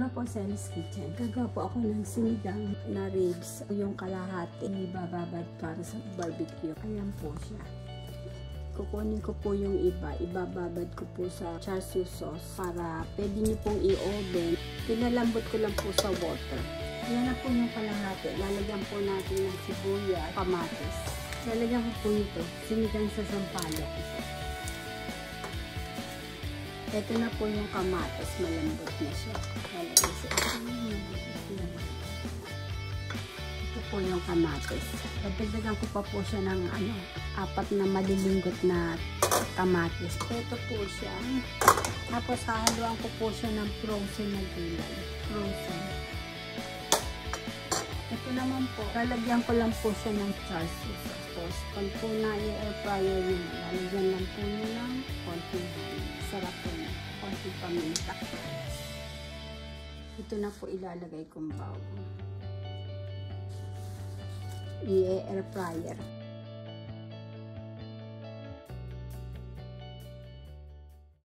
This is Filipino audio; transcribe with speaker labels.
Speaker 1: Hello po sa Alice Kitchen. Gagawa po ako ng sinigang na ribs. Yung kalahati ibababad para sa barbecue. Ayan po siya. Kukunin ko po yung iba. Ibababad ko po sa char siu sauce para pwede nyo pong i-oven. Pinalambot ko lang po sa water. Ayan na po yung kalahati. Lalagyan po natin ng sibuyas, kamatis. Lalagyan ko po ito. Sinigang sa sampalok. Ito na po yung kamatis, malambot na siya. Ito po yung kamatis. Dagdagan ko pa po siya ng 4 na malilinggot na kamatis. Ito po siya. Tapos hahaluan ko po siya ng frozen na gulay. Frozen. Ito naman po, lalagyan ko lang po siya ng char siu sauce. Tapos, pag po na-air fryer yun, lalagyan lang po nyo ng konting sarap po na. Konting paminta. Ito na po ilalagay kong bago. I-air fryer.